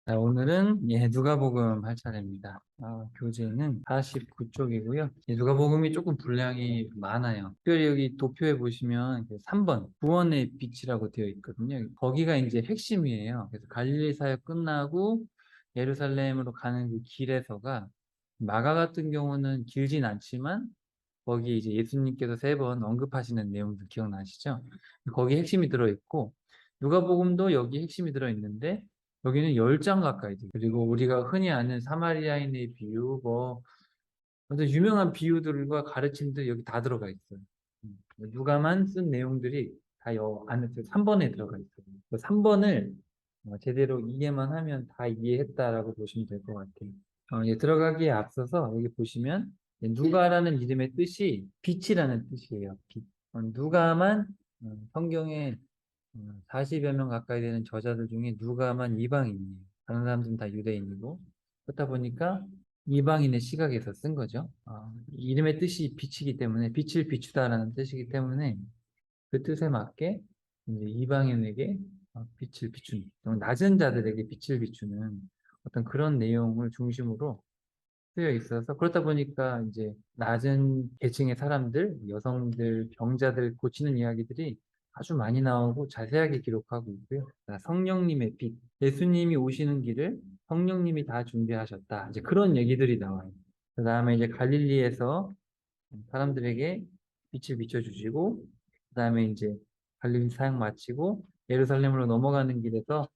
오늘은 누가복음 할 차례입니다. 교재는 49쪽이고요. 누가복음이 조금 분량이 많아요. 특별히 여기 도표에 보시면 그 3번 구원의 빛이라고 되어 있거든요. 거기가 이제 핵심이에요. 그래서 갈릴리 사역 끝나고 예루살렘으로 가는 그 길에서가 마가 같은 경우는 길진 않지만 거기 이제 예수님께서 3번 언급하시는 내용들 기억나시죠? 거기 핵심이 들어있고 누가복음도 여기 핵심이 들어있는데 여기는 10장 가까이 돼요. 그리고 우리가 흔히 아는 사마리아인의 비유, 어떤 유명한 비유들과 가르침들 여기 다 들어가 있어요. 누가만 쓴 내용들이 다 안에 3번에 들어가 있어요. 그 3번을 제대로 이해만 하면 다 이해했다라고 보시면 될 것 같아요. 들어가기에 앞서서 여기 보시면 누가라는 이름의 뜻이 빛이라는 뜻이에요. 빛. 누가만 성경에 40여 명 가까이 되는 저자들 중에 누가만 이방인이에요. 다른 사람들은 다 유대인이고 그렇다 보니까 이방인의 시각에서 쓴 거죠. 이름의 뜻이 빛이기 때문에 빛을 비추다라는 뜻이기 때문에 그 뜻에 맞게 이제 이방인에게 빛을 비추는 낮은 자들에게 빛을 비추는 어떤 그런 내용을 중심으로 쓰여 있어서 그렇다 보니까 이제 낮은 계층의 사람들, 여성들, 병자들 고치는 이야기들이 아주 많이 나오고 자세하게 기록하고 있고요. 성령님의 빛, 예수님이 오시는 길을 성령님이 다 준비하셨다. 이제 그런 얘기들이 나와요. 그 다음에 이제 갈릴리에서 사람들에게 빛을 비춰주시고, 그 다음에 이제 갈릴리 사역 마치고 예루살렘으로 넘어가는 길에서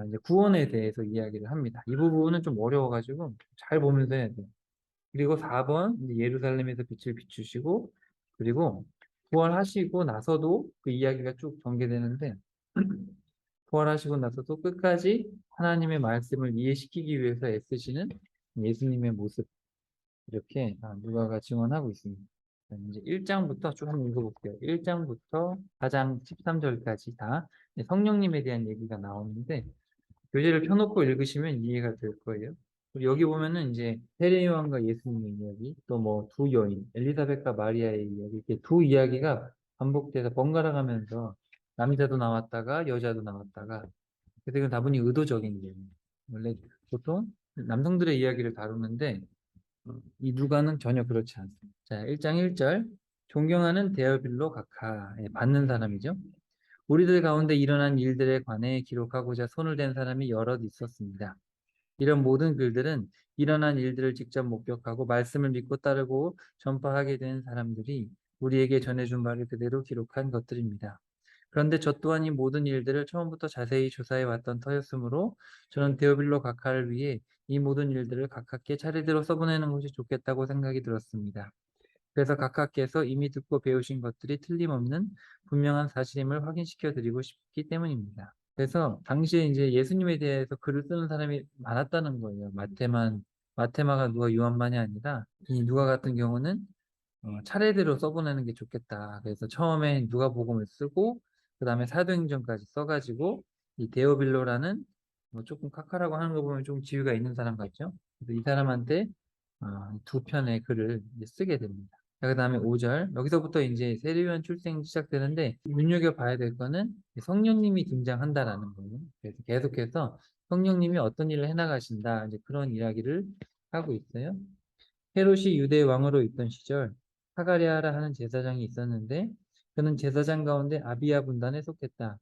이제 구원에 대해서 이야기를 합니다. 이 부분은 좀 어려워가지고 잘 보면서 해야 돼요. 그리고 4번 예루살렘에서 빛을 비추시고 그리고 부활하시고 나서도 그 이야기가 쭉 전개되는데 부활하시고 나서도 끝까지 하나님의 말씀을 이해시키기 위해서 애쓰시는 예수님의 모습 이렇게 누가가 증언하고 있습니다. 이제 1장부터 쭉 한번 읽어볼게요. 1장부터 4장 13절까지 다 성령님에 대한 얘기가 나오는데 교재를 펴놓고 읽으시면 이해가 될 거예요. 그리고 여기 보면은 이제 세례 요한과 예수님의 이야기, 또 뭐 두 여인, 엘리사벳과 마리아의 이야기, 이렇게 두 이야기가 반복돼서 번갈아 가면서 남자도 나왔다가 여자도 나왔다가 그래서 이건 다분히 의도적인 거예요. 원래 보통 남성들의 이야기를 다루는데 이 누가는 전혀 그렇지 않습니다. 자, 1장 1절 존경하는 데어빌로 각하 받는 사람이죠. 우리들 가운데 일어난 일들에 관해 기록하고자 손을 댄 사람이 여럿 있었습니다. 이런 모든 글들은 일어난 일들을 직접 목격하고 말씀을 믿고 따르고 전파하게 된 사람들이 우리에게 전해준 바를 그대로 기록한 것들입니다. 그런데 저 또한 이 모든 일들을 처음부터 자세히 조사해 왔던 터였으므로 저는 데오빌로 각하를 위해 이 모든 일들을 각하께 차례대로 써보내는 것이 좋겠다고 생각이 들었습니다. 그래서 각하께서 이미 듣고 배우신 것들이 틀림없는 분명한 사실임을 확인시켜 드리고 싶기 때문입니다. 그래서 당시에 이제 예수님에 대해서 글을 쓰는 사람이 많았다는 거예요. 마테마가 누가 요한만이 아니라 이 누가 같은 경우는 차례대로 써보내는 게 좋겠다. 그래서 처음에 누가복음을 쓰고 그 다음에 사도행전까지 써가지고 이 데오빌로라는 뭐 조금 카카라고 하는 거 보면 좀 지위가 있는 사람 같죠? 그래서 이 사람한테 두 편의 글을 이제 쓰게 됩니다. 그 다음에 5절 여기서부터 이제 세례요한 출생이 시작되는데 눈여겨봐야 될 거는 성령님이 등장한다라는 거예요. 그래서 계속해서 성령님이 어떤 일을 해나가신다 이제 그런 이야기를 하고 있어요. 헤롯이 유대 왕으로 있던 시절 사가랴라 하는 제사장이 있었는데 그는 제사장 가운데 아비야 분단에 속했다.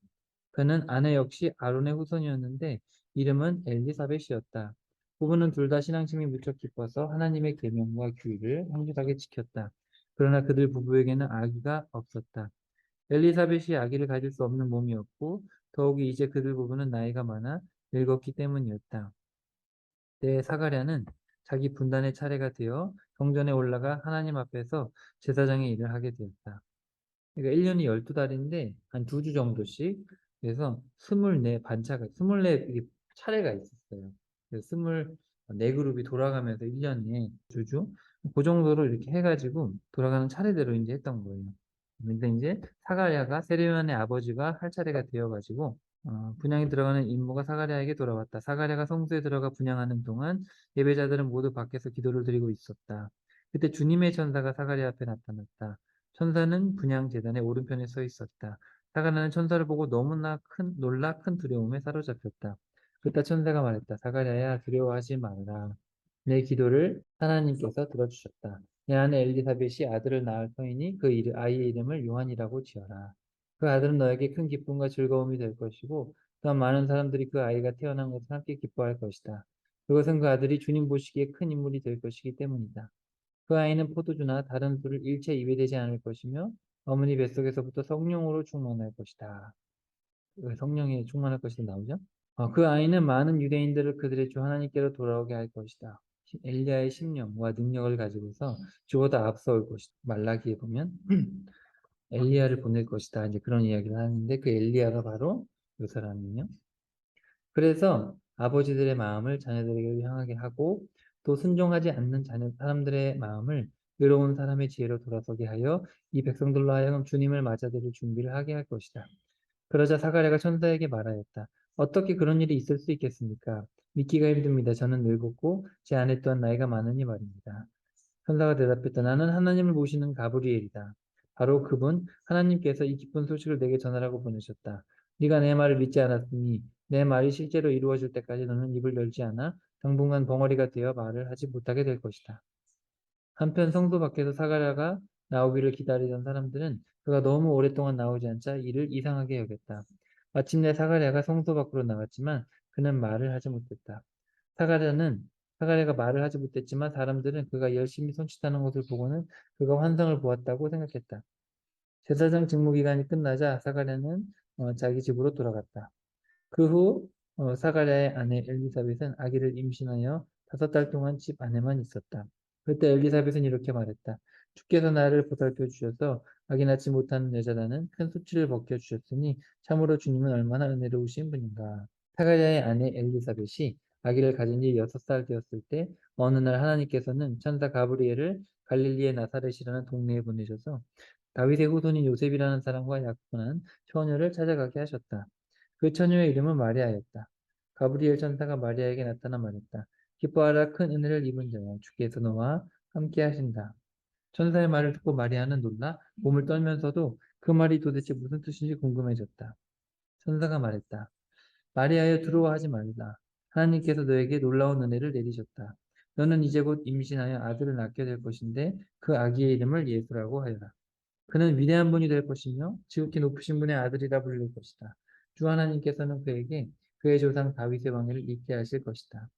그는 아내 역시 아론의 후손이었는데 이름은 엘리사벳이었다. 부부는 둘 다 신앙심이 무척 깊어서 하나님의 계명과 규율을 항실하게 지켰다. 그러나 그들 부부에게는 아기가 없었다. 엘리사벳이 아기를 가질 수 없는 몸이었고 더욱이 이제 그들 부부는 나이가 많아 늙었기 때문이었다. 때 사가랴는 자기 분단의 차례가 되어 경전에 올라가 하나님 앞에서 제사장의 일을 하게 되었다. 그러니까 1년이 12달인데 한 2주 정도씩 그래서 24 반차가 24 차례가 있었어요. 그래서 24그룹이 돌아가면서 1년에 2주 그 정도로 이렇게 해가지고 돌아가는 차례대로 이제 했던 거예요. 근데 이제 사가랴가 세례요한의 아버지가 할 차례가 되어가지고 분향이 들어가는 임무가 사가랴에게 돌아왔다. 사가랴가 성소에 들어가 분향하는 동안 예배자들은 모두 밖에서 기도를 드리고 있었다. 그때 주님의 천사가 사가랴 앞에 나타났다. 천사는 분향 제단의 오른편에 서 있었다. 사가랴는 천사를 보고 너무나 놀라 큰 두려움에 사로잡혔다. 그때 천사가 말했다. 사가랴야 두려워하지 말라. 내 기도를 하나님께서 들어주셨다. 내 아내 엘리사벳이 아들을 낳을 터이니 아이의 이름을 요한이라고 지어라. 그 아들은 너에게 큰 기쁨과 즐거움이 될 것이고 또한 많은 사람들이 그 아이가 태어난 것을 함께 기뻐할 것이다. 그것은 그 아들이 주님 보시기에 큰 인물이 될 것이기 때문이다. 그 아이는 포도주나 다른 술을 일체 입에 대지 않을 것이며 어머니 뱃속에서부터 성령으로 충만할 것이다. 왜 성령에 충만할 것이다 나오죠? 그 아이는 많은 유대인들을 그들의 주 하나님께로 돌아오게 할 것이다. 엘리야의 심령과 능력을 가지고서 주보다 앞서올 것이다. 말라기에 보면 엘리야를 보낼 것이다. 이제 그런 이야기를 하는데 그 엘리야가 바로 이 사람이에요. 그래서 아버지들의 마음을 자녀들에게 향하게 하고 또 순종하지 않는 사람들의 마음을 의로운 사람의 지혜로 돌아서게 하여 이 백성들로 하여금 주님을 맞아들일 준비를 하게 할 것이다. 그러자 사가랴가 천사에게 말하였다. 어떻게 그런 일이 있을 수 있겠습니까? 믿기가 힘듭니다. 저는 늙었고 제 아내 또한 나이가 많으니 말입니다. 천사가 대답했다. 나는 하나님을 모시는 가브리엘이다. 바로 그분 하나님께서 이 기쁜 소식을 내게 전하라고 보내셨다. 네가 내 말을 믿지 않았으니 내 말이 실제로 이루어질 때까지 너는 입을 열지 않아 당분간 벙어리가 되어 말을 하지 못하게 될 것이다. 한편 성도 밖에서 사가랴가 나오기를 기다리던 사람들은 그가 너무 오랫동안 나오지 않자 이를 이상하게 여겼다. 마침내 사가랴가 성소 밖으로 나왔지만 그는 말을 하지 못했다. 사가랴는 사가랴가 말을 하지 못했지만 사람들은 그가 열심히 손짓하는 것을 보고는 그가 환상을 보았다고 생각했다. 제사장 직무 기간이 끝나자 사가랴는 자기 집으로 돌아갔다. 그 후 사가랴의 아내 엘리사벳은 아기를 임신하여 5달 동안 집 안에만 있었다. 그때 엘리사벳은 이렇게 말했다. 주께서 나를 보살펴 주셔서 아기 낳지 못하는 여자라는 큰 수치를 벗겨 주셨으니 참으로 주님은 얼마나 은혜로우신 분인가. 사가랴의 아내 엘리사벳이 아기를 가진 지 6살 되었을 때 어느 날 하나님께서는 천사 가브리엘을 갈릴리의 나사렛이라는 동네에 보내셔서 다윗의 후손인 요셉이라는 사람과 약혼한 처녀를 찾아가게 하셨다. 그 처녀의 이름은 마리아였다. 가브리엘 천사가 마리아에게 나타나 말했다. 기뻐하라 큰 은혜를 입은 자야 주께서 너와 함께 하신다. 천사의 말을 듣고 마리아는 놀라 몸을 떨면서도 그 말이 도대체 무슨 뜻인지 궁금해졌다. 천사가 말했다. 마리아여 두려워하지 말라. 하나님께서 너에게 놀라운 은혜를 내리셨다. 너는 이제 곧 임신하여 아들을 낳게 될 것인데 그 아기의 이름을 예수라고 하여라. 그는 위대한 분이 될 것이며 지극히 높으신 분의 아들이라 불릴 것이다. 주 하나님께서는 그에게 그의 조상 다윗의 왕위를 잇게 하실 것이다.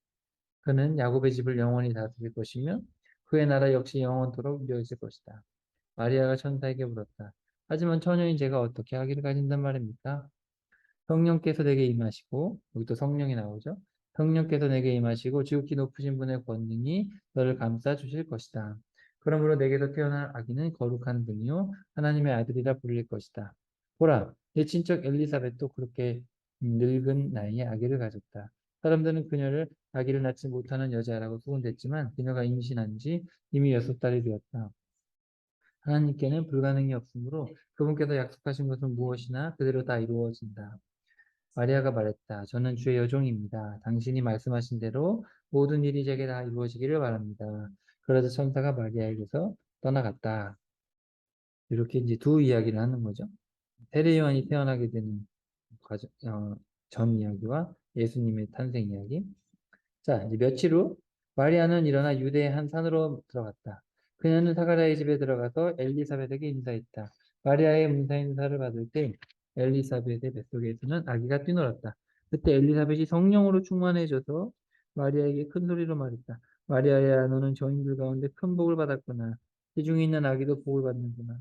그는 야곱의 집을 영원히 다스릴 것이며 그의 나라 역시 영원토록 이어질 것이다. 마리아가 천사에게 물었다. 하지만 처녀인 제가 어떻게 아기를 가진단 말입니까? 성령께서 내게 임하시고 여기 또 성령이 나오죠. 성령께서 내게 임하시고 지극히 높으신 분의 권능이 너를 감싸 주실 것이다. 그러므로 내게서 태어날 아기는 거룩한 분이요 하나님의 아들이라 불릴 것이다. 보라, 내 친척 엘리사벳도 그렇게 늙은 나이에 아기를 가졌다. 사람들은 그녀를 아기를 낳지 못하는 여자라고 소문댔지만 그녀가 임신한 지 이미 6달이 되었다. 하나님께는 불가능이 없으므로 그분께서 약속하신 것은 무엇이나 그대로 다 이루어진다. 마리아가 말했다. 저는 주의 여종입니다. 당신이 말씀하신 대로 모든 일이 제게 다 이루어지기를 바랍니다. 그러자 천사가 마리아에게서 떠나갔다. 이렇게 이제 두 이야기를 하는 거죠. 세례 요한이 태어나게 되는 전 이야기와 예수님의 탄생 이야기. 자, 이제 며칠 후 마리아는 일어나 유대의 한 산으로 들어갔다. 그녀는 사가랴의 집에 들어가서 엘리사벳에게 인사했다. 마리아의 문사 인사를 받을 때 엘리사벳의 뱃속에서는 아기가 뛰놀았다. 그때 엘리사벳이 성령으로 충만해져서 마리아에게 큰 소리로 말했다. 마리아야, 너는 저인들 가운데 큰 복을 받았구나. 태중에 있는 아기도 복을 받는구나.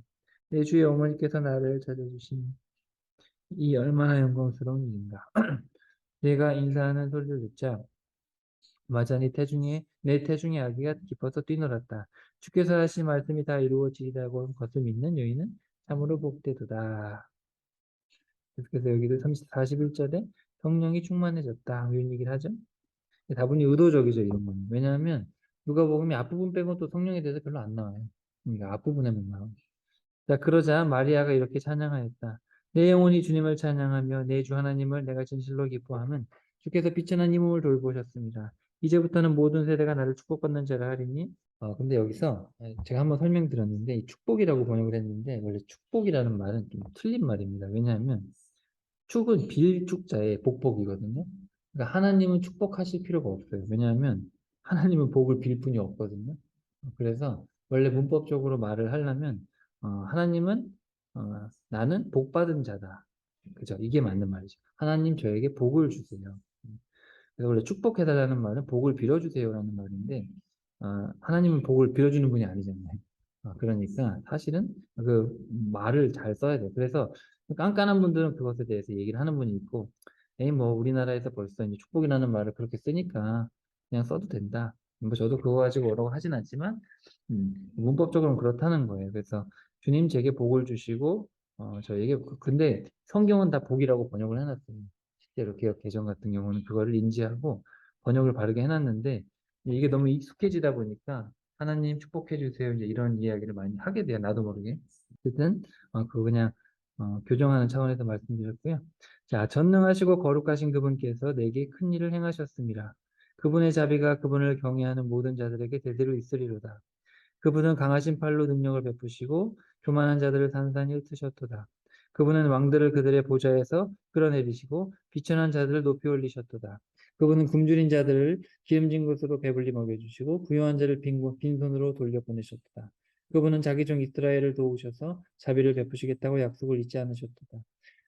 내 주의 어머니께서 나를 찾아주시니 이 얼마나 영광스러운 일인가. 내가 인사하는 소리를 듣자 맞아, 내 태중에 아기가 기뻐서 뛰놀았다. 주께서 하신 말씀이 다 이루어지리라고 것을 믿는 여인은 참으로 복되도다. 그래서 여기도 41절에 성령이 충만해졌다. 이런 얘기를 하죠. 다분히 의도적이죠, 이런 거는. 왜냐하면 누가복음이 앞부분 빼고 또 성령에 대해서 별로 안 나와요. 그러니까 앞부분에만 나와요. 자, 그러자 마리아가 이렇게 찬양하였다. 내 영혼이 주님을 찬양하며 내 주 하나님을 내가 진실로 기뻐함은 주께서 비천한 이 몸을 돌보셨습니다. 이제부터는 모든 세대가 나를 축복받는 자라 하리니. 근데 여기서 제가 한번 설명드렸는데 이 축복이라고 번역을 했는데 원래 축복이라는 말은 좀 틀린 말입니다. 왜냐하면 축은 빌축자의 복복이거든요. 그러니까 하나님은 축복하실 필요가 없어요. 왜냐하면 하나님은 복을 빌 분이 없거든요. 그래서 원래 문법적으로 말을 하려면 하나님은 나는 복 받은 자다. 그죠? 이게 맞는 말이죠. 하나님 저에게 복을 주세요. 그래서 원래 축복해달라는 말은 복을 빌어주세요라는 말인데 하나님은 복을 빌어주는 분이 아니잖아요. 그러니까 사실은 그 말을 잘 써야 돼요. 그래서 깐깐한 분들은 그것에 대해서 얘기를 하는 분이 있고, 에이 뭐 우리나라에서 벌써 이제 축복이라는 말을 그렇게 쓰니까 그냥 써도 된다. 뭐 저도 그거 가지고 뭐라고 하진 않지만 문법적으로는 그렇다는 거예요. 그래서 주님 제게 복을 주시고 저에게 근데 성경은 다 복이라고 번역을 해놨어요. 실제로 개혁 개정 같은 경우는 그거를 인지하고 번역을 바르게 해놨는데 이게 너무 익숙해지다 보니까 하나님 축복해 주세요 이제 이런 이야기를 많이 하게 돼요. 나도 모르게. 어쨌든 그거 그냥 교정하는 차원에서 말씀드렸고요. 자, 전능하시고 거룩하신 그분께서 내게 큰 일을 행하셨습니다. 그분의 자비가 그분을 경외하는 모든 자들에게 대대로 있으리로다. 그분은 강하신 팔로 능력을 베푸시고 교만한 자들을 산산히 흩으셨도다. 그분은 왕들을 그들의 보좌에서 끌어내리시고 비천한 자들을 높이 올리셨도다. 그분은 굶주린 자들을 기름진 것으로 배불리 먹여주시고 부유한 자를 빈손으로 돌려보내셨도다. 그분은 자기 종 이스라엘을 도우셔서 자비를 베푸시겠다고 약속을 잊지 않으셨도다.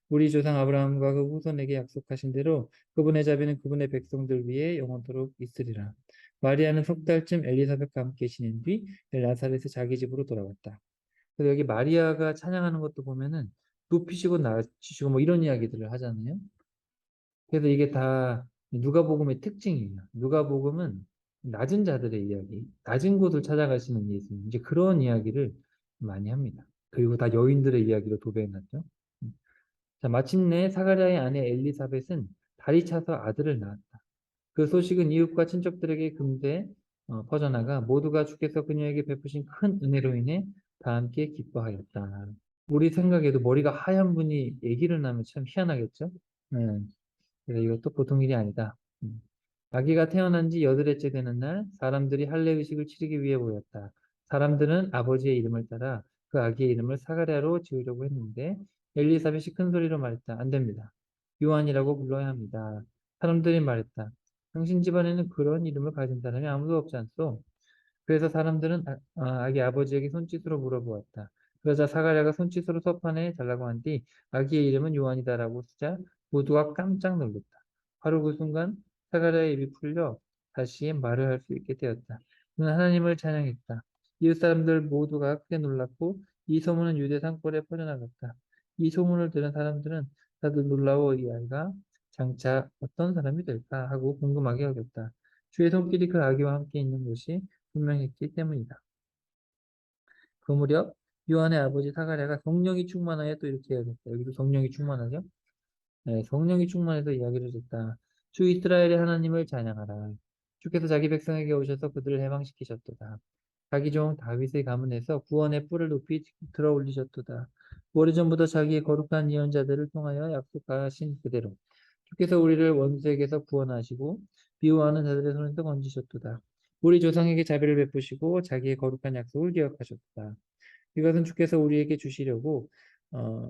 우리 조상 아브라함과 그 후손에게 약속하신 대로 그분의 자비는 그분의 백성들 위에 영원토록 있으리라. 마리아는 석 달쯤 엘리사벳과 함께 지낸 뒤 나사렛에 자기 집으로 돌아왔다. 그래서 여기 마리아가 찬양하는 것도 보면은 높이시고 낮추시고 뭐 이런 이야기들을 하잖아요. 그래서 이게 다 누가복음의 특징이에요. 누가복음은 낮은 자들의 이야기, 낮은 곳을 찾아가시는 예수님, 이제 그런 이야기를 많이 합니다. 그리고 다 여인들의 이야기로 도배해놨죠. 자, 마침내 사가랴의 아내 엘리사벳은 달이 차서 아들을 낳았다. 그 소식은 이웃과 친척들에게 금세 퍼져나가 모두가 주께서 그녀에게 베푸신 큰 은혜로 인해 다 함께 기뻐하였다. 우리 생각에도 머리가 하얀 분이 아기를 낳으면 참 희한하겠죠? 네. 그래서 이것도 보통 일이 아니다. 아기가 태어난 지 8일째 되는 날 사람들이 할례 의식을 치르기 위해 모였다. 사람들은 아버지의 이름을 따라 그 아기의 이름을 사가랴로 지으려고 했는데 엘리사벳이 큰 소리로 말했다. 안 됩니다. 요한이라고 불러야 합니다. 사람들이 말했다. 당신 집안에는 그런 이름을 가진 사람이 아무도 없지 않소? 그래서 사람들은 아기 아버지에게 손짓으로 물어보았다. 그러자 사가랴가 손짓으로 서판에 달라고 한 뒤 아기의 이름은 요한이다라고 쓰자 모두가 깜짝 놀랐다. 바로 그 순간 사가랴의 입이 풀려 다시 말을 할 수 있게 되었다. 그는 하나님을 찬양했다. 이웃 사람들 모두가 크게 놀랐고 이 소문은 유대 산골에 퍼져나갔다. 이 소문을 들은 사람들은 다들 놀라워 이 아이가 장차 어떤 사람이 될까 하고 궁금하게 여겼다. 주의 손길이 그 아기와 함께 있는 것이 분명했기 때문이다. 그 무렵 요한의 아버지 사가랴가 성령이 충만하여 또 이렇게 해야겠다. 여기도 성령이 충만하죠? 네, 성령이 충만해서 이야기를 했다. 주 이스라엘의 하나님을 찬양하라. 주께서 자기 백성에게 오셔서 그들을 해방시키셨도다. 자기 종 다윗의 가문에서 구원의 뿔을 높이 들어 올리셨도다. 오래전부터 자기의 거룩한 예언자들을 통하여 약속하신 그대로 주께서 우리를 원수에게서 구원하시고 미워하는 자들의 손에서 건지셨도다. 우리 조상에게 자비를 베푸시고 자기의 거룩한 약속을 기억하셨도다. 이것은 주께서 우리에게 주시려고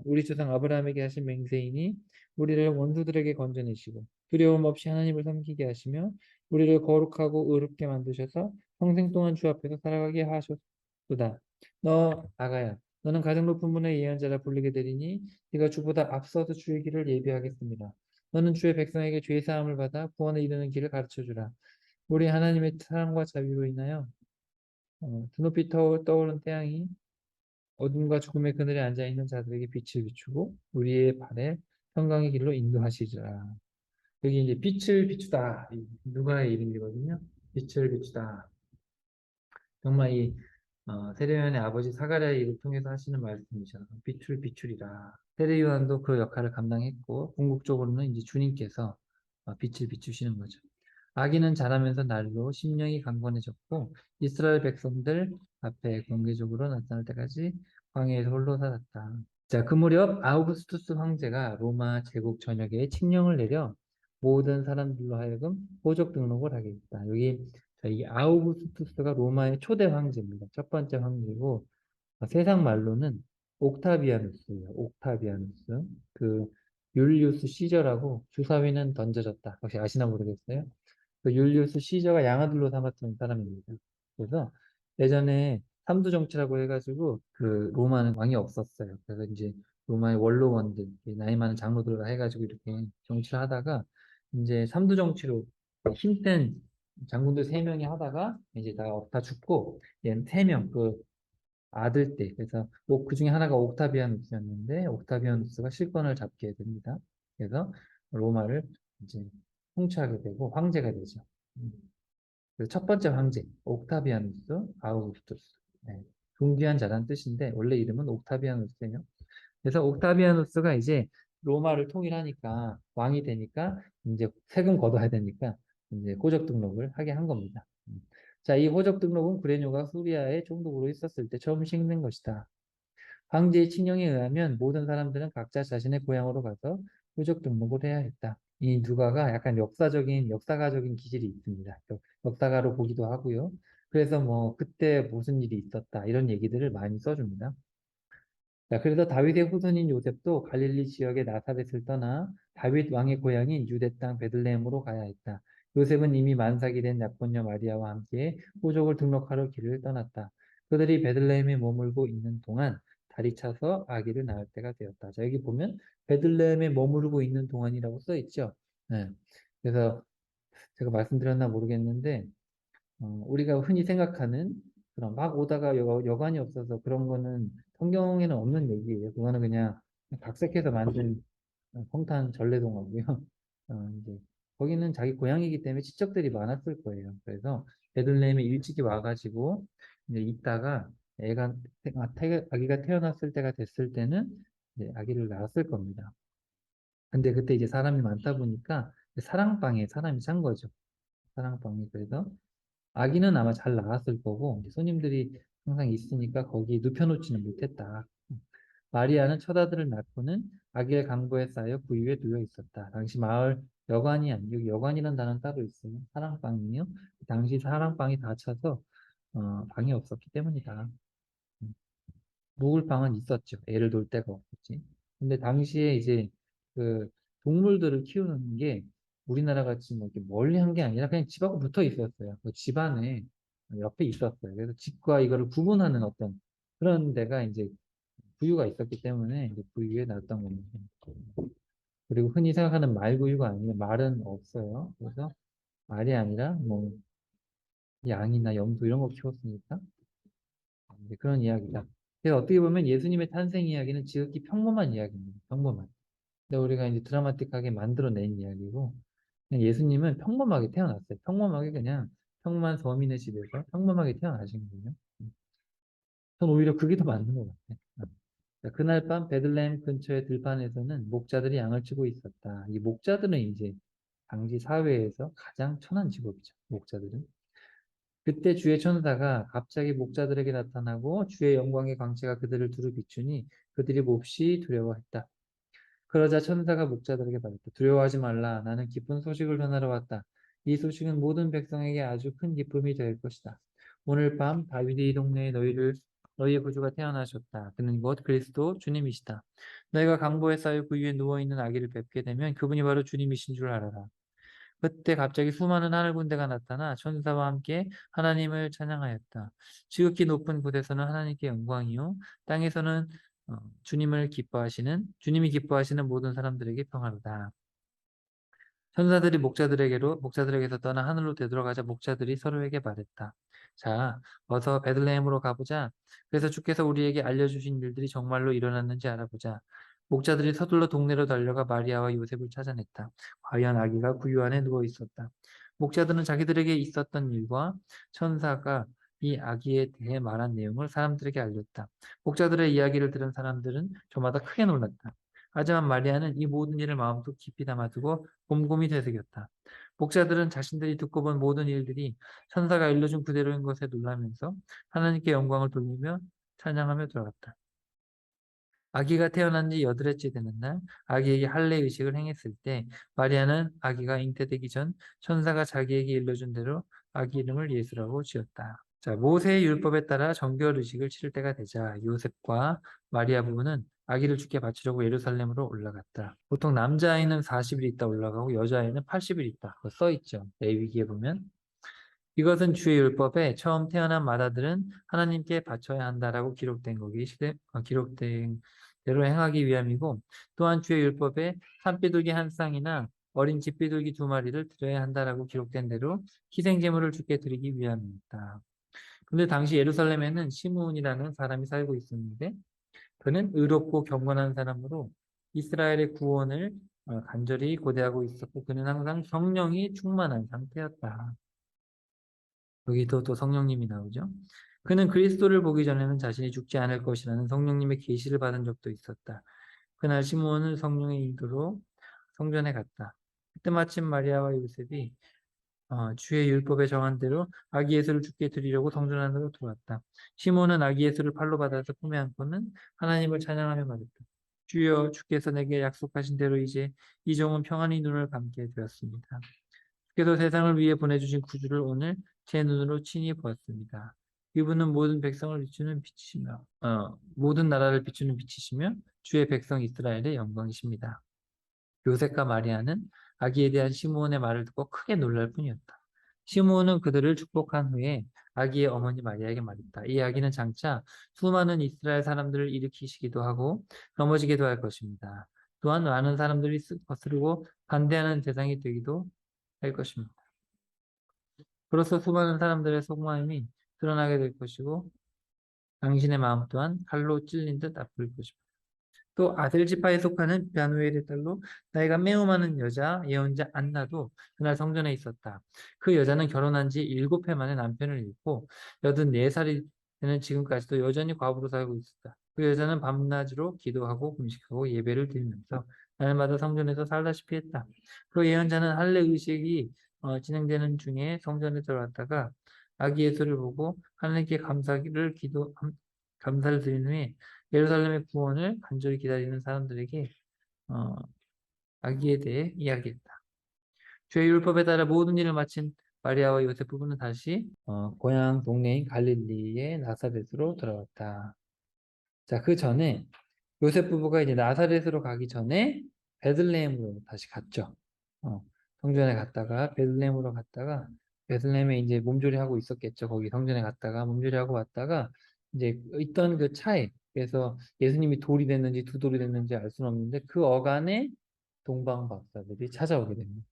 우리 조상 아브라함에게 하신 맹세이니 우리를 원수들에게 건져내시고 두려움 없이 하나님을 섬기게 하시며 우리를 거룩하고 의롭게 만드셔서 평생 동안 주 앞에서 살아가게 하셨도다. 너 아가야, 너는 가장 높은 분의 예언자라 불리게 되리니 네가 주보다 앞서서 주의 길을 예비하겠습니다. 너는 주의 백성에게 죄 사함을 받아 구원에 이르는 길을 가르쳐 주라. 우리 하나님의 사랑과 자비로 인하여 드높이 떠오른 태양이 어둠과 죽음의 그늘에 앉아 있는 자들에게 빛을 비추고 우리의 발에 평강의 길로 인도하시리라. 여기 이제 빛을 비추다. 누가의 이름이거든요. 빛을 비추다. 정말 이 세례요한의 아버지 사가랴의 일을 통해서 하시는 말씀이죠. 빛을 비추리라. 세례요한도 그 역할을 감당했고 궁극적으로는 이제 주님께서 빛을 비추시는 거죠. 아기는 자라면서 날로 심령이 강건해졌고 이스라엘 백성들 앞에 공개적으로 나타날 때까지 광야에서 홀로 살았다. 자, 그 무렵 아우구스투스 황제가 로마 제국 전역에 칙령을 내려 모든 사람들로 하여금 호적 등록을 하게 했다. 여기 이 아우구스투스가 로마의 초대 황제입니다. 첫 번째 황제고 세상 말로는 옥타비아누스예요. 옥타비아누스. 그 율리우스 시저라고 주사위는 던져졌다. 혹시 아시나 모르겠어요. 그 율리우스 시저가 양아들로 삼았던 사람입니다. 그래서 예전에 삼두정치라고 해가지고 그 로마는 왕이 없었어요. 그래서 이제 로마의 원로원들, 나이 많은 장로들과 해가지고 이렇게 정치를 하다가 이제 삼두정치로 힘센 장군들 세 명이 하다가 이제 다 죽고 얘는 세 명, 그 아들 때 그래서 그 중에 하나가 옥타비아누스였는데 옥타비아누스가 실권을 잡게 됩니다. 그래서 로마를 이제 통치하게 되고 황제가 되죠. 음. 그래서 첫 번째 황제 옥타비아누스 아우구스투스. 네. 존귀한 자란 뜻인데 원래 이름은 옥타비아누스예요. 그래서 옥타비아누스가 이제 로마를 통일하니까 왕이 되니까 이제 세금 걷어야 되니까 이제 호적 등록을 하게 한 겁니다. 자, 이 호적 등록은 구레뇨가 수리아의 총독으로 있었을 때 처음 시행된 것이다. 황제의 칙령에 의하면 모든 사람들은 각자 자신의 고향으로 가서 호적 등록을 해야 했다. 이 누가가 약간 역사가적인 기질이 있습니다. 역사가로 보기도 하고요. 그래서 뭐 그때 무슨 일이 있었다 이런 얘기들을 많이 써줍니다. 자, 그래서 다윗의 후손인 요셉도 갈릴리 지역의 나사렛을 떠나 다윗 왕의 고향인 유대 땅 베들레헴으로 가야 했다. 요셉은 이미 만삭이 된 약혼녀 마리아와 함께 호족을 등록하러 길을 떠났다. 그들이 베들레헴에 머물고 있는 동안 달이 차서 아기를 낳을 때가 되었다. 자, 여기 보면 베들레헴에 머무르고 있는 동안이라고 써 있죠. 네. 그래서 제가 말씀드렸나 모르겠는데 우리가 흔히 생각하는 그런 막 오다가 여관이 없어서 그런 거는 성경에는 없는 얘기예요. 그거는 그냥 각색해서 만든 성탄 전래동화고요. 이제 거기는 자기 고향이기 때문에 친척들이 많았을 거예요. 그래서 베들레헴에 일찍이 와가지고 이제 있다가 아기가 태어났을 때가 됐을 때는 이제 아기를 낳았을 겁니다. 근데 그때 이제 사람이 많다 보니까 사랑방에 사람이 찬 거죠. 사랑방에 그래서 아기는 아마 잘 나왔을 거고 손님들이 항상 있으니까 거기 눕혀놓지는 못했다. 마리아는 첫 아들을 낳고는 아기의 강보에 쌓여 구유에 누워 있었다. 당시 마을 여관이 아니고 여기 여관이라는 단어는 따로 있어요. 사랑방이요. 당시 사랑방이 다 차서 방이 없었기 때문이다. 음. 묵을 방은 있었죠. 애를 놓을 데가 없었지. 근데 당시에 이제 그 동물들을 키우는 게 우리나라 같이 뭐 이렇게 멀리 한 게 아니라 그냥 집하고 붙어 있었어요. 그 집 안에 옆에 있었어요. 그래서 집과 이거를 구분하는 어떤 그런 데가 이제 구유가 있었기 때문에 이제 구유에 놨던 겁니다. 그리고 흔히 생각하는 말구유가 아니라 말은 없어요. 그래서 말이 아니라 뭐 양이나 염소 이런 거 키웠으니까 이제 그런 이야기다. 그래서 어떻게 보면 예수님의 탄생 이야기는 지극히 평범한 이야기입니다. 평범한. 근데 우리가 이제 드라마틱하게 만들어낸 이야기고 그냥 예수님은 평범하게 태어났어요. 평범하게 그냥 평범한 서민의 집에서 평범하게 태어나신 거예요. 전 오히려 그게 더 맞는 것 같아요. 자, 그날 밤 베들레헴 근처의 들판에서는 목자들이 양을 치고 있었다. 이 목자들은 이제 당시 사회에서 가장 천한 직업이죠. 목자들은. 그때 주의 천사가 갑자기 목자들에게 나타나고 주의 영광의 광채가 그들을 두루 비추니 그들이 몹시 두려워했다. 그러자 천사가 목자들에게 말했다. 두려워하지 말라. 나는 기쁜 소식을 전하러 왔다. 이 소식은 모든 백성에게 아주 큰 기쁨이 될 것이다. 오늘 밤 다윗의 이 동네에 너희의 구주가 태어나셨다. 그는 곧 그리스도 주님이시다. 너희가 강보에 쌓여 그 위에 누워있는 아기를 뵙게 되면 그분이 바로 주님이신 줄 알아라. 그때 갑자기 수많은 하늘 군대가 나타나 천사와 함께 하나님을 찬양하였다. 지극히 높은 곳에서는 하나님께 영광이요 땅에서는 주님이 기뻐하시는 모든 사람들에게 평화로다. 천사들이 목자들에게서 떠나 하늘로 되돌아가자 목자들이 서로에게 말했다. 자, 어서 베들레헴으로 가보자. 그래서 주께서 우리에게 알려주신 일들이 정말로 일어났는지 알아보자. 목자들이 서둘러 동네로 달려가 마리아와 요셉을 찾아냈다. 과연 아기가 구유 안에 누워 있었다. 목자들은 자기들에게 있었던 일과 천사가 이 아기에 대해 말한 내용을 사람들에게 알렸다. 목자들의 이야기를 들은 사람들은 저마다 크게 놀랐다. 하지만 마리아는 이 모든 일을 마음속 깊이 담아두고 곰곰이 되새겼다. 목자들은 자신들이 듣고 본 모든 일들이 천사가 일러준 그대로인 것에 놀라면서 하나님께 영광을 돌리며 찬양하며 들어갔다. 아기가 태어난 지 여덟째 되는 날 아기에게 할례 의식을 행했을 때 마리아는 아기가 잉태되기 전 천사가 자기에게 일러준 대로 아기 이름을 예수라고 지었다. 자, 모세의 율법에 따라 정결 의식을 치를 때가 되자 요셉과 마리아 부부는 아기를 주께 바치려고 예루살렘으로 올라갔다. 보통 남자아이는 40일 있다 올라가고 여자아이는 80일 있다. 그거 써 있죠. 레위기에 보면. 이것은 주의 율법에 처음 태어난 마다들은 하나님께 바쳐야 한다라고 기록된 대로 행하기 위함이고, 또한 주의 율법에 산비둘기 한 쌍이나 어린 집비둘기 두 마리를 드려야 한다라고 기록된 대로 희생 제물을 주께 드리기 위함입니다. 근데 당시 예루살렘에는 시므온이라는 사람이 살고 있었는데, 그는 의롭고 경건한 사람으로 이스라엘의 구원을 간절히 고대하고 있었고, 그는 항상 성령이 충만한 상태였다. 여기도 또 성령님이 나오죠. 그는 그리스도를 보기 전에는 자신이 죽지 않을 것이라는 성령님의 계시를 받은 적도 있었다. 그날 시므온은 성령의 인도로 성전에 갔다. 그때 마침 마리아와 요셉이 주의 율법에 정한 대로 아기 예수를 주께 드리려고 성전 안으로 들어왔다. 시몬은 아기 예수를 팔로 받아서 품에 안고는 하나님을 찬양하며 말했다. 주여, 주께서 내게 약속하신 대로 이제 이 종은 평안히 눈을 감게 되었습니다. 주께서 세상을 위해 보내주신 구주를 오늘 제 눈으로 친히 보았습니다. 이분은 모든 백성을 비추는 빛이시며 모든 나라를 비추는 빛이시며 주의 백성 이스라엘의 영광이십니다. 요셉과 마리아는 아기에 대한 시므온의 말을 듣고 크게 놀랄 뿐이었다. 시므온은 그들을 축복한 후에 아기의 어머니 마리아에게 말했다. 이 아기는 장차 수많은 이스라엘 사람들을 일으키시기도 하고 넘어지기도 할 것입니다. 또한 많은 사람들이 거스르고 반대하는 대상이 되기도 할 것입니다. 그로써 수많은 사람들의 속마음이 드러나게 될 것이고 당신의 마음 또한 칼로 찔린 듯 아플 것입니다. 또 아셀 지파에 속하는 베누엘의 딸로 나이가 매우 많은 여자 예언자 안나도 그날 성전에 있었다. 그 여자는 결혼한 지 7해 만에 남편을 잃고 84살이 되는 지금까지도 여전히 과부로 살고 있었다. 그 여자는 밤낮으로 기도하고 금식하고 예배를 드리면서 날마다 성전에서 살다시피 했다. 그 예언자는 할례 의식이 진행되는 중에 성전에 들어왔다가 아기 예수를 보고 하나님께 감사를 드린 후에 예루살렘의 구원을 간절히 기다리는 사람들에게 어, 아기에 대해 이야기했다. 주의 율법에 따라 모든 일을 마친 마리아와 요셉 부부는 다시 고향 동네인 갈릴리의 나사렛으로 돌아왔다. 자, 그 전에 요셉 부부가 이제 나사렛으로 가기 전에 베들레헴으로 다시 갔죠. 어, 성전에 갔다가 베들레헴으로 갔다가 베들레헴에 이제 몸조리 하고 있었겠죠. 거기 성전에 갔다가 몸조리 하고 왔다가 이제 있던 그 차에 그래서 예수님이 돌이 됐는지 두 돌이 됐는지 알 수는 없는데 그 어간에 동방 박사들이 찾아오게 됩니다.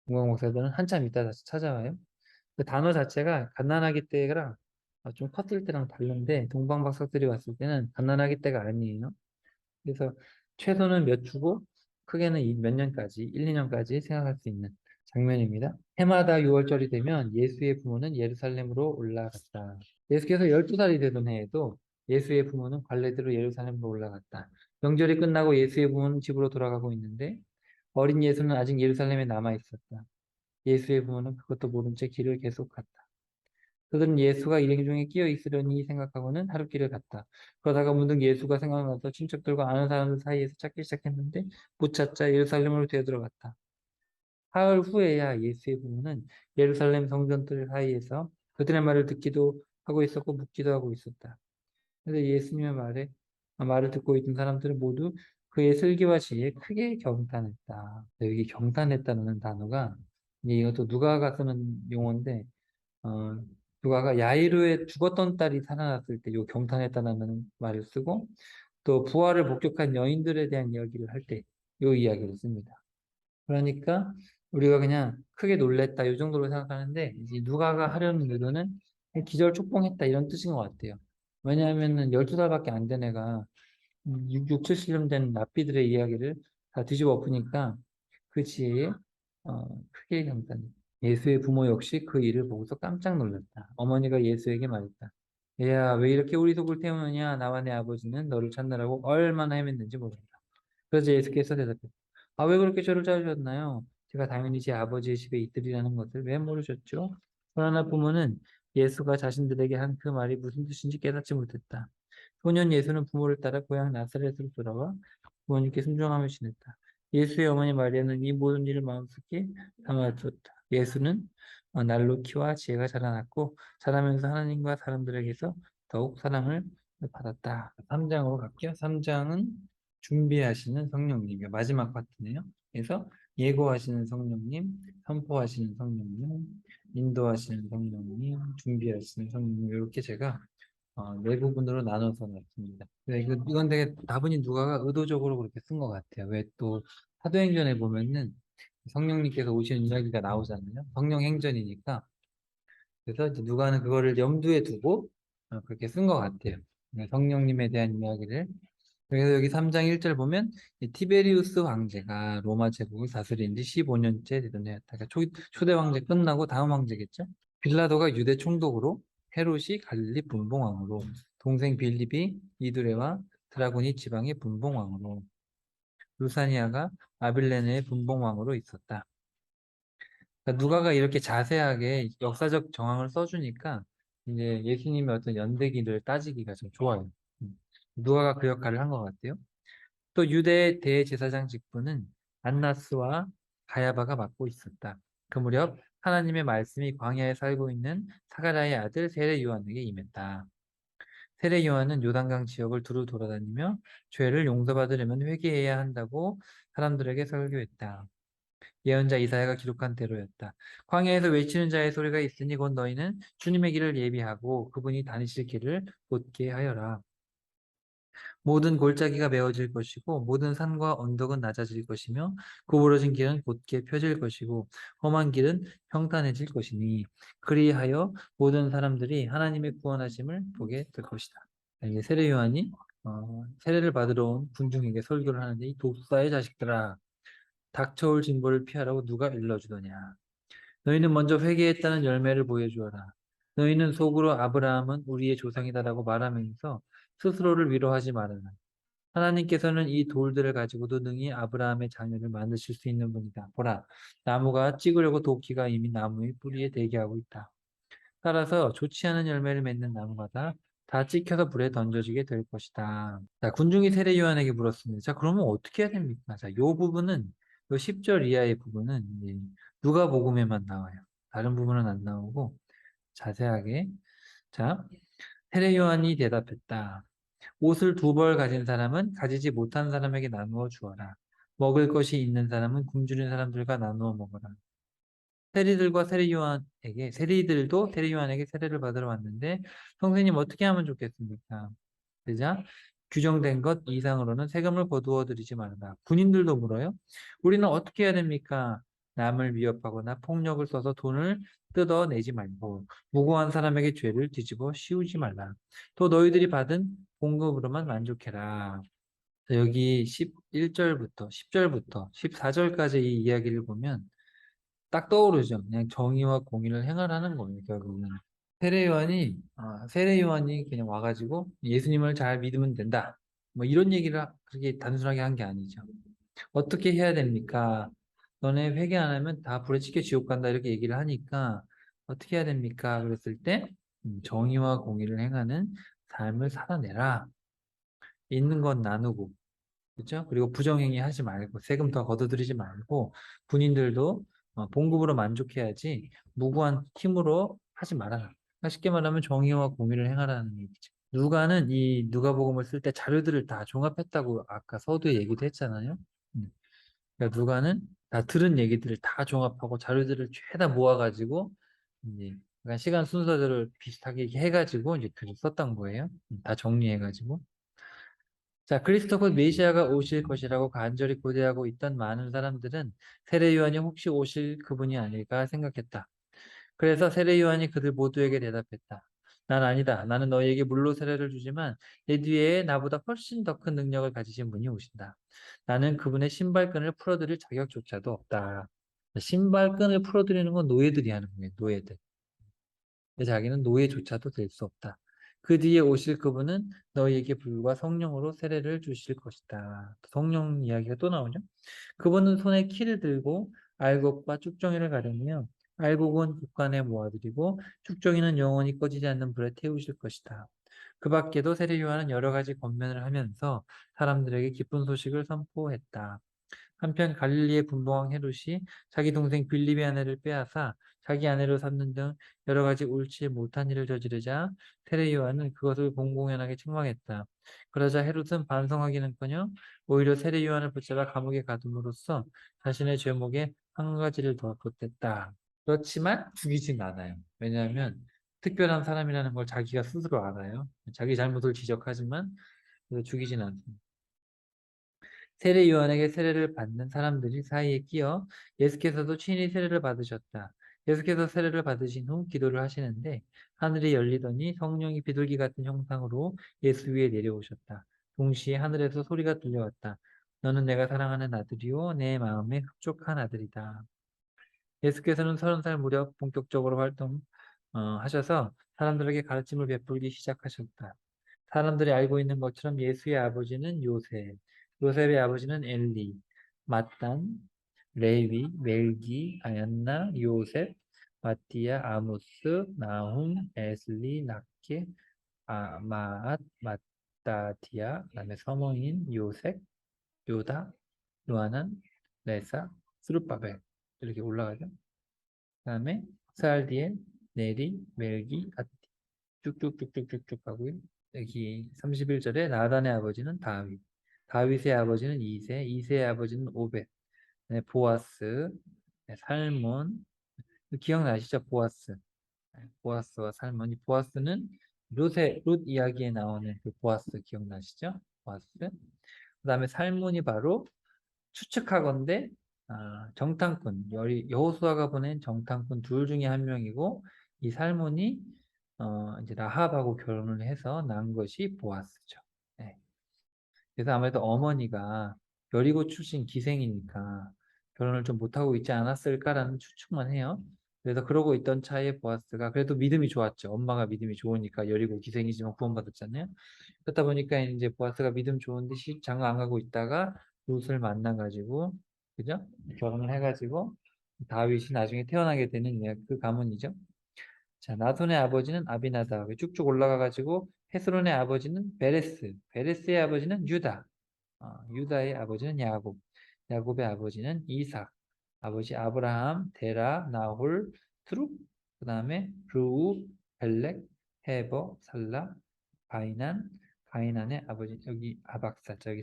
동방 박사들은 한참 있다 다시 찾아와요. 그 단어 자체가 갓난아기 때랑 좀 컸을 때랑 다른데 동방 박사들이 왔을 때는 갓난아기 때가 아니에요. 그래서 최소는 몇 주고 크게는 몇 년까지, 1, 2년까지 생각할 수 있는 장면입니다. 해마다 6월절이 되면 예수의 부모는 예루살렘으로 올라갔다. 예수께서 12살이 되던 해에도 예수의 부모는 관례대로 예루살렘으로 올라갔다. 명절이 끝나고 예수의 부모는 집으로 돌아가고 있는데 어린 예수는 아직 예루살렘에 남아 있었다. 예수의 부모는 그것도 모른 채 길을 계속 갔다. 그들은 예수가 일행 중에 끼어 있으려니 생각하고는 하루길을 갔다. 그러다가 문득 예수가 생각나서 친척들과 아는 사람들 사이에서 찾기 시작했는데 못 찾자 예루살렘으로 되돌아갔다. 사흘 후에야 예수의 부모는 예루살렘 성전들 사이에서 그들의 말을 듣기도 하고 있었고 묻기도 하고 있었다. 그래서 예수님의 말을 듣고 있던 사람들은 모두 그의 슬기와 지혜에 크게 경탄했다. 여기 경탄했다는 단어가 이것도 누가가 쓰는 용어인데 어, 누가가 야이로의 죽었던 딸이 살아났을 때 요 경탄했다는 말을 쓰고 또 부활을 목격한 여인들에 대한 이야기를 할 때 요 이야기를 씁니다. 그러니까 우리가 그냥 크게 놀랬다 요 정도로 생각하는데 이제 누가가 하려는 의도는 기절 촉봉했다 이런 뜻인 것 같아요. 왜냐하면은 12살밖에 안 된 애가 6, 70년 된 랍비들의 이야기를 다 뒤집어 엎으니까 그 지혜에 크게 경탄. 예수의 부모 역시 그 일을 보고서 깜짝 놀랐다. 어머니가 예수에게 말했다. 얘야, 왜 이렇게 우리 속을 태우느냐? 나와 내 아버지는 너를 찾느라고 얼마나 헤맸는지 모른다. 그래서 예수께서 대답했다. 아, 왜 그렇게 저를 찾으셨나요? 제가 당연히 제 아버지의 집에 있으리라는 것을 왜 모르셨죠? 그러나 부모는 예수가 자신들에게 한 그 말이 무슨 뜻인지 깨닫지 못했다. 소년 예수는 부모를 따라 고향 나사렛으로 돌아와 부모님께 순종하며 지냈다. 예수의 어머니 마리아는 이 모든 일을 마음속에 담아두었다. 예수는 날로 키와 지혜가 자라났고 자라면서 하나님과 사람들에게서 더욱 사랑을 받았다. 3장으로 갈게요. 3장은 준비하시는 성령님, 마지막 파트네요. 그래서 예고하시는 성령님, 선포하시는 성령님, 인도하시는 성령님, 준비하시는 성령님, 이렇게 제가 네 부분으로 나눠서 놨습니다. 네, 이건 되게 다분히 누가가 의도적으로 그렇게 쓴 것 같아요. 왜 또 사도행전에 보면은 성령님께서 오시는 이야기가 나오잖아요. 성령 행전이니까. 그래서 이제 누가는 그거를 염두에 두고 그렇게 쓴 것 같아요. 네, 성령님에 대한 이야기를. 그래서 여기 3장 1절 보면 이 티베리우스 황제가 로마 제국을 다스린 지 15년째 되던 해였다. 그러니까 초대 황제 끝나고 다음 황제겠죠? 빌라도가 유대 총독으로, 헤롯이 갈릴리 분봉왕으로, 동생 빌립이 이두레와 드라고니 지방의 분봉왕으로, 루사니아가 아빌레네의 분봉왕으로 있었다. 그러니까 누가가 이렇게 자세하게 역사적 정황을 써주니까 이제 예수님의 어떤 연대기를 따지기가 좀 좋아요. 누가가 그 역할을 한 것 같아요. 또 유대 대제사장 직분은 안나스와 가야바가 맡고 있었다. 그 무렵 하나님의 말씀이 광야에 살고 있는 사가랴의 아들 세례 요한에게 임했다. 세례 요한은 요단강 지역을 두루 돌아다니며 죄를 용서받으려면 회개해야 한다고 사람들에게 설교했다. 예언자 이사야가 기록한 대로였다. 광야에서 외치는 자의 소리가 있으니 곧 너희는 주님의 길을 예비하고 그분이 다니실 길을 곧게 하여라. 모든 골짜기가 메어질 것이고 모든 산과 언덕은 낮아질 것이며 구부러진 길은 곧게 펴질 것이고 험한 길은 평탄해질 것이니 그리하여 모든 사람들이 하나님의 구원하심을 보게 될 것이다. 이게 세례 요한이 세례를 받으러 온 군중에게 설교를 하는데 이 독사의 자식들아 닥쳐올 징벌을 피하라고 누가 일러주더냐. 너희는 먼저 회개했다는 열매를 보여주어라. 너희는 속으로 아브라함은 우리의 조상이다라고 말하면서 스스로를 위로하지 말아라. 하나님께서는 이 돌들을 가지고도 능히 아브라함의 자녀를 만드실 수 있는 분이다. 보라, 나무가 찍으려고 도끼가 이미 나무의 뿌리에 대기하고 있다. 따라서 좋지 않은 열매를 맺는 나무마다 다 찍혀서 불에 던져지게 될 것이다. 자, 군중이 세례 요한에게 물었습니다. 자, 그러면 어떻게 해야 됩니까? 자, 요 부분은, 요 10절 이하의 부분은 이제 누가복음에만 나와요. 다른 부분은 안 나오고 자세하게. 자, 세례 요한이 대답했다. 옷을 2벌 가진 사람은 가지지 못한 사람에게 나누어 주어라. 먹을 것이 있는 사람은 굶주린 사람들과 나누어 먹어라. 세리들도 세례 요한에게 세례를 받으러 왔는데 선생님 어떻게 하면 좋겠습니까? 그자 규정된 것 이상으로는 세금을 거두어 들이지 말라. 군인들도 물어요. 우리는 어떻게 해야 됩니까? 남을 위협하거나 폭력을 써서 돈을 뜯어내지 말고 무고한 사람에게 죄를 뒤집어 씌우지 말라. 또 너희들이 받은 봉급으로만 만족해라. 여기 11절부터 10절부터 14절까지 이 이야기를 보면 딱 떠오르죠. 그냥 정의와 공의를 행하라는 거예요, 결국은. 세례 요한이 그냥 와가지고 예수님을 잘 믿으면 된다. 뭐 이런 얘기를 그렇게 단순하게 한 게 아니죠. 어떻게 해야 됩니까? 너네 회개 안 하면 다 불에 지켜 지옥 간다. 이렇게 얘기를 하니까 어떻게 해야 됩니까? 그랬을 때 정의와 공의를 행하는 삶을 살아내라. 있는 건 나누고, 그렇죠? 그리고 부정행위 하지 말고 세금 더 걷어들이지 말고 군인들도 봉급으로 만족해야지 무고한 힘으로 하지 말아라. 그러니까 쉽게 말하면 정의와 공의를 행하라는 얘기죠. 누가는 이 누가복음을 쓸 때 자료들을 다 종합했다고 아까 서두에 얘기도 했잖아요. 그러니까 누가는 다 들은 얘기들을 다 종합하고 자료들을 죄다 모아가지고 이제 약간 시간 순서대로 비슷하게 이렇게 해가지고 이제 글을 썼던 거예요. 다 정리해가지고. 자, 그리스도 곧 메시아가 오실 것이라고 간절히 고대하고 있던 많은 사람들은 세례 요한이 혹시 오실 그분이 아닐까 생각했다. 그래서 세례 요한이 그들 모두에게 대답했다. 난 아니다. 나는 너희에게 물로 세례를 주지만 내 뒤에 나보다 훨씬 더 큰 능력을 가지신 분이 오신다. 나는 그분의 신발끈을 풀어드릴 자격조차도 없다. 신발끈을 풀어드리는 건 노예들이 하는 거예요. 노예들. 근데 자기는 노예조차도 될 수 없다. 그 뒤에 오실 그분은 너희에게 불과 성령으로 세례를 주실 것이다. 성령 이야기가 또 나오죠. 그분은 손에 키를 들고 알곡과 쭉정이를 가르며 알곡은 국간에 모아들이고 쭉정이는 영원히 꺼지지 않는 불에 태우실 것이다. 그 밖에도 세례 요한은 여러 가지 권면을 하면서 사람들에게 기쁜 소식을 선포했다. 한편 갈릴리의 분봉왕 헤롯이 자기 동생 빌립의 아내를 빼앗아 자기 아내로 삼는 등 여러 가지 옳지 못한 일을 저지르자 세례 요한은 그것을 공공연하게 책망했다. 그러자 헤롯은 반성하기는커녕 오히려 세례 요한을 붙잡아 감옥에 가둠으로써 자신의 죄목에 한 가지를 더 보탰다. 그렇지만 죽이진 않아요. 왜냐하면 특별한 사람이라는 걸 자기가 스스로 알아요. 자기 잘못을 지적하지만 죽이진 않습니다. 세례 요한에게 세례를 받는 사람들이 사이에 끼어 예수께서도 친히 세례를 받으셨다. 예수께서 세례를 받으신 후 기도를 하시는데 하늘이 열리더니 성령이 비둘기 같은 형상으로 예수 위에 내려오셨다. 동시에 하늘에서 소리가 들려왔다. 너는 내가 사랑하는 아들이요 내 마음에 흡족한 아들이다. 예수께서는 30살 무렵 본격적으로 활동하셔서 사람들에게 가르침을 베풀기 시작하셨다. 사람들이 알고 있는 것처럼 예수의 아버지는 요셉, 요셉의 아버지는 엘리, 마탄, 레위, 멜기, 아얀나, 요셉, 마띠아, 아모스, 나훔, 에슬리, 낫게, 마앗, 마따디아, 그다음에 서머인, 요셉, 요다, 요하난, 레사, 스룹바벨 이렇게 올라가죠. 그다음에 스알디엘, 네리, 멜기, 아띠 쭉쭉쭉쭉쭉쭉 가고요. 여기 31절에 나단의 아버지는 다윗, 다윗의 아버지는 이세, 이세의 아버지는 오벳, 네, 보아스, 네, 살몬, 기억나시죠? 보아스. 네, 보아스와 살몬. 이 보아스는 룻 이야기에 나오는 그 보아스 기억나시죠? 보아스. 그 다음에 살몬이 바로 추측하건대 정탐꾼, 여호수아가 보낸 정탐꾼 둘 중에 한 명이고 이 살몬이 이제 라합하고 결혼을 해서 낳은 것이 보아스죠. 네. 그래서 아무래도 어머니가 여리고 출신 기생이니까 결혼을 좀 못하고 있지 않았을까라는 추측만 해요. 그래서 그러고 있던 차에 보아스가 그래도 믿음이 좋았죠. 엄마가 믿음이 좋으니까 여리고 기생이지만 구원받았잖아요. 그렇다 보니까 이제 보아스가 믿음 좋은데 장가 안 가고 있다가 룻을 만나가지고 그죠? 결혼을 해가지고 다윗이 나중에 태어나게 되는 그 가문이죠. 자, 나손의 아버지는 아비나답 쭉쭉 올라가가지고 헤스론의 아버지는 베레스, 베레스의 아버지는 유다, 유다의 아버지는 야곱, 야곱의 아버지는 이삭, 아버지 아브라함, 데라, 나홀, 트룹, 그 다음에 르우, 벨렉, 헤버, 살라, 가이난, 가이난의 아버지 여기 아박사, 여기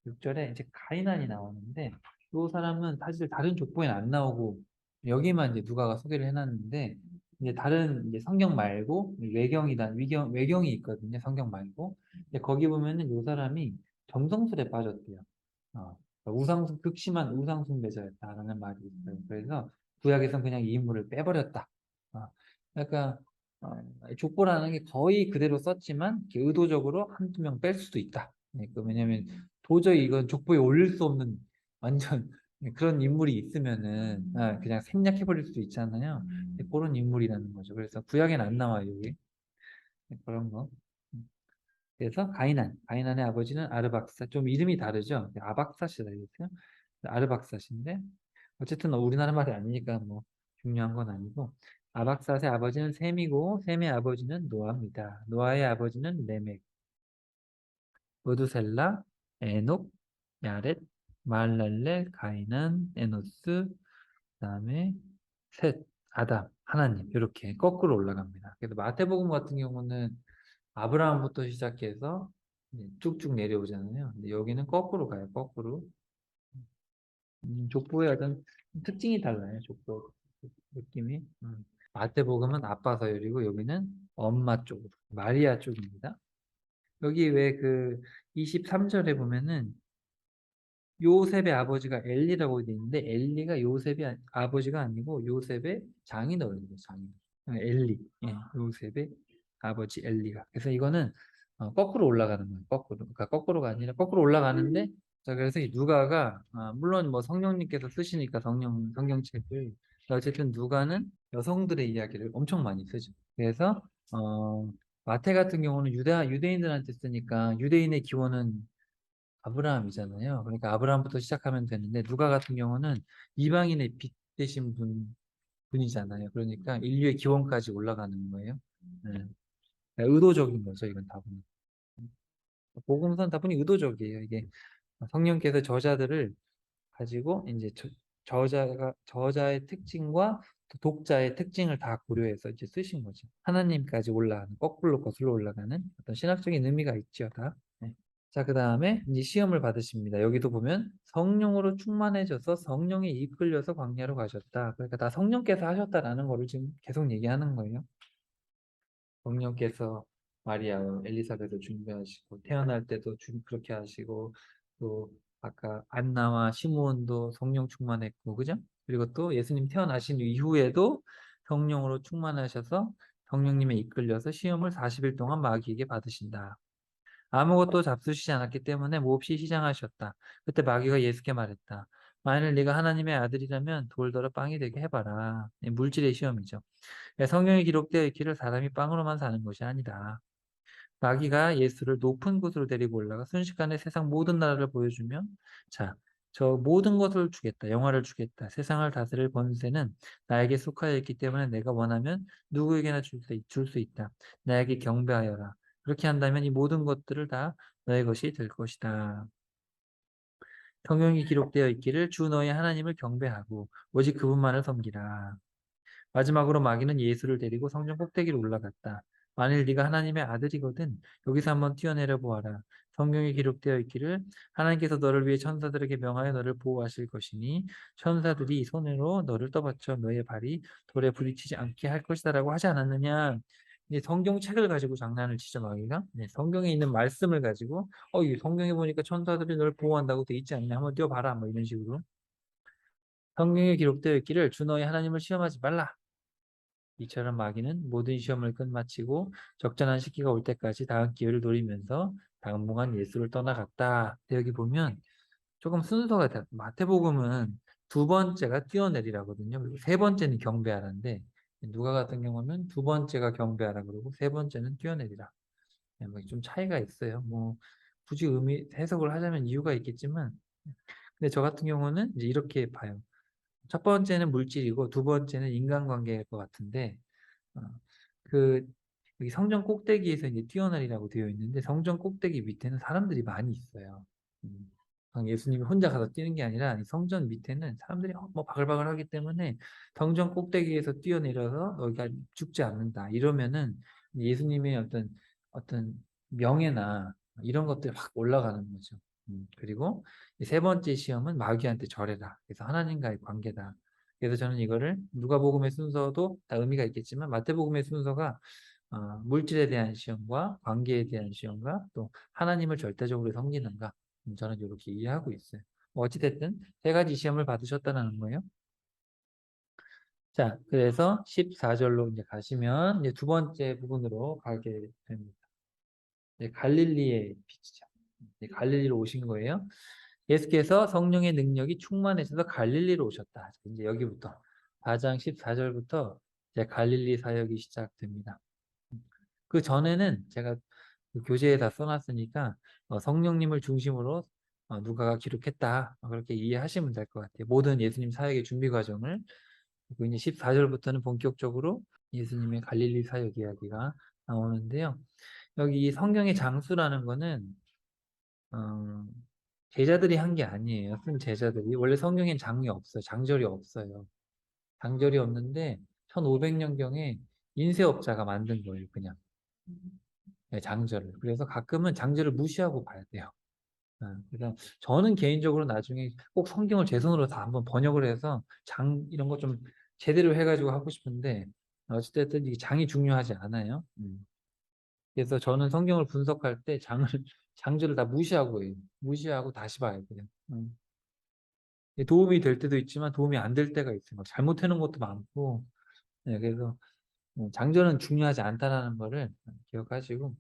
36절에 이제 가이난이 나오는데 이 사람은 사실 다른 족보에는 안 나오고 여기만 이제 누가가 소개를 해놨는데 이제 다른 이제 성경 말고 외경이 있거든요. 성경 말고. 근데 거기 보면은 이 사람이 점성술에 빠졌대요. 극심한 우상숭배자였다라는 말이 있어요. 그래서 구약에선 그냥 이 인물을 빼버렸다. 어, 그러니까 족보라는 게 거의 그대로 썼지만 이렇게 의도적으로 한두 명 뺄 수도 있다. 네, 왜냐면 도저히 이건 족보에 올릴 수 없는 완전 그런 인물이 있으면은 그냥 생략해버릴 수도 있잖아요. 그런 인물이라는 거죠. 그래서 구약에는 안 나와요, 여기. 그런 거. 그래서 가이난의 아버지는 아르박사, 좀 이름이 다르죠. 아박사시다 이랬어요. 아르박사신데 어쨌든 우리나라 말이 아니니까 뭐 중요한 건 아니고 아박사의 아버지는 셈이고 셈의 아버지는 노아입니다. 노아의 아버지는 레멕, 우두셀라, 에녹, 야렛, 말랄렐, 가이난, 에노스, 그다음에 셋, 아담, 하나님 이렇게 거꾸로 올라갑니다. 그래서 마태복음 같은 경우는 아브라함부터 시작해서 쭉쭉 내려오잖아요. 근데 여기는 거꾸로 가요. 거꾸로. 족보의 어떤 특징이 달라요. 족보 느낌이. 마태복음은 아빠 서열이고 여기는 엄마 쪽으로 마리아 쪽입니다. 여기 왜 그 23절에 보면은 요셉의 아버지가 엘리라고 되어 있는데 엘리가 요셉의 아버지가 아니고 요셉의 장인어른이에요. 장인. 엘리. 예, 요셉의 아버지 엘리가. 그래서 이거는 거꾸로 올라가는 거예요. 거꾸로. 그러니까 거꾸로가 아니라 거꾸로 올라가는데 자 그래서 이 누가가 물론 뭐 성령님께서 쓰시니까 성경책을 어쨌든 누가는 여성들의 이야기를 엄청 많이 쓰죠. 그래서 마태 같은 경우는 유대인들한테 쓰니까 유대인의 기원은 아브라함이잖아요. 그러니까 아브라함부터 시작하면 되는데 누가 같은 경우는 이방인의 빛 되신 분이잖아요. 그러니까 인류의 기원까지 올라가는 거예요. 네. 의도적인 거죠. 이건 다분히. 복음서는 다분히 의도적이에요. 이게 성령께서 저자들을 가지고 이제 저자의 특징과 또 독자의 특징을 다 고려해서 이제 쓰신 거죠. 하나님까지 올라가는 거꾸로 거슬러 올라가는 어떤 신학적인 의미가 있죠, 다. 네. 자, 그다음에 이제 시험을 받으십니다. 여기도 보면 성령으로 충만해져서 성령에 이끌려서 광야로 가셨다. 그러니까 다 성령께서 하셨다라는 거를 지금 계속 얘기하는 거예요. 성령께서 마리아, 엘리사벳을 준비하시고 태어날 때도 그렇게 하시고 또 아까 안나와 시므온도 성령 충만했고 그죠? 그리고 또 예수님 태어나신 이후에도 성령으로 충만하셔서 성령님에 이끌려서 시험을 40일 동안 마귀에게 받으신다. 아무것도 잡수시지 않았기 때문에 몹시 시장하셨다. 그때 마귀가 예수께 말했다. 만일 네가 하나님의 아들이라면 돌더러 빵이 되게 해봐라. 물질의 시험이죠. 성경에 기록되어 있기를 사람이 빵으로만 사는 것이 아니다. 마귀가 예수를 높은 곳으로 데리고 올라가 순식간에 세상 모든 나라를 보여주면 자, 저 모든 것을 주겠다. 영화를 주겠다. 세상을 다스릴 권세는 나에게 속하여 있기 때문에 내가 원하면 누구에게나 줄 수 있다. 나에게 경배하여라. 그렇게 한다면 이 모든 것들을 다 너의 것이 될 것이다. 성경에 기록되어 있기를 주 너의 하나님을 경배하고 오직 그분만을 섬기라. 마지막으로 마귀는 예수를 데리고 성전 꼭대기로 올라갔다. 만일 네가 하나님의 아들이거든 여기서 한번 뛰어내려 보아라. 성경에 기록되어 있기를 하나님께서 너를 위해 천사들에게 명하여 너를 보호하실 것이니 천사들이 손으로 너를 떠받쳐 너의 발이 돌에 부딪히지 않게 할 것이다라고 하지 않았느냐. 이제 성경책을 가지고 장난을 치죠 마귀가. 네, 성경에 있는 말씀을 가지고 이 성경에 보니까 천사들이 널 보호한다고 돼 있지 않냐 한번 뛰어봐라 뭐 이런 식으로. 성경에 기록되어 있기를 주 너의 하나님을 시험하지 말라. 이처럼 마귀는 모든 시험을 끝마치고 적절한 시기가 올 때까지 다음 기회를 노리면서 당분간 예수를 떠나갔다. 여기 보면 조금 순서가 마태복음은 두 번째가 뛰어내리라거든요. 그리고 세 번째는 경배하라인데 누가 같은 경우는 두 번째가 경배하라 그러고 세 번째는 뛰어내리라. 좀 차이가 있어요. 뭐 굳이 해석을 하자면 이유가 있겠지만 근데 저 같은 경우는 이제 이렇게 봐요. 첫 번째는 물질이고 두 번째는 인간관계일 것 같은데 어, 그 여기 성전 꼭대기에서 이제 뛰어내리라고 되어 있는데 성전 꼭대기 밑에는 사람들이 많이 있어요. 음, 예수님이 혼자 가서 뛰는 게 아니라 이 성전 밑에는 사람들이 뭐 바글바글 하기 때문에 성전 꼭대기에서 뛰어내려서 너희가 죽지 않는다. 이러면은 예수님의 어떤 명예나 이런 것들이 확 올라가는 거죠. 그리고 세 번째 시험은 마귀한테 절해라. 그래서 하나님과의 관계다. 그래서 저는 이거를 누가복음의 순서도 다 의미가 있겠지만 마태복음의 순서가 물질에 대한 시험과 관계에 대한 시험과 또 하나님을 절대적으로 섬기는가 저는 이렇게 이해하고 있어요. 뭐 어찌됐든 세 가지 시험을 받으셨다는 거예요. 자, 그래서 14절로 이제 가시면 이제 두 번째 부분으로 가게 됩니다. 갈릴리의 빛이죠. 갈릴리로 오신 거예요. 예수께서 성령의 능력이 충만해져서 갈릴리로 오셨다. 이제 여기부터 4장 14절부터 이제 갈릴리 사역이 시작됩니다. 그 전에는 제가 그 교재에 다 써놨으니까 성령님을 중심으로 누가가 기록했다. 그렇게 이해하시면 될 것 같아요. 모든 예수님 사역의 준비 과정을. 그리고 이제 14절부터는 본격적으로 예수님의 갈릴리 사역 이야기가 나오는데요. 여기 이 성경의 장수라는 거는 어, 제자들이 한 게 아니에요. 쓴 제자들이. 원래 성경엔 장이 없어요. 장절이 없어요. 장절이 없는데 1500년경에 인쇄업자가 만든 거예요. 그냥. 네, 장절을. 그래서 가끔은 장절을 무시하고 봐야 돼요. 그래서 저는 개인적으로 나중에 꼭 성경을 제 손으로 다 한번 번역을 해서 장 이런 거 좀 제대로 해가지고 하고 싶은데 어찌됐든 이 장이 중요하지 않아요. 그래서 저는 성경을 분석할 때 장절을 다 무시하고 해요. 무시하고 다시 봐야 돼요. 도움이 될 때도 있지만 도움이 안 될 때가 있어요. 막 잘못해놓은 것도 많고. 네, 그래서 장절은 중요하지 않다라는 거를 기억하시고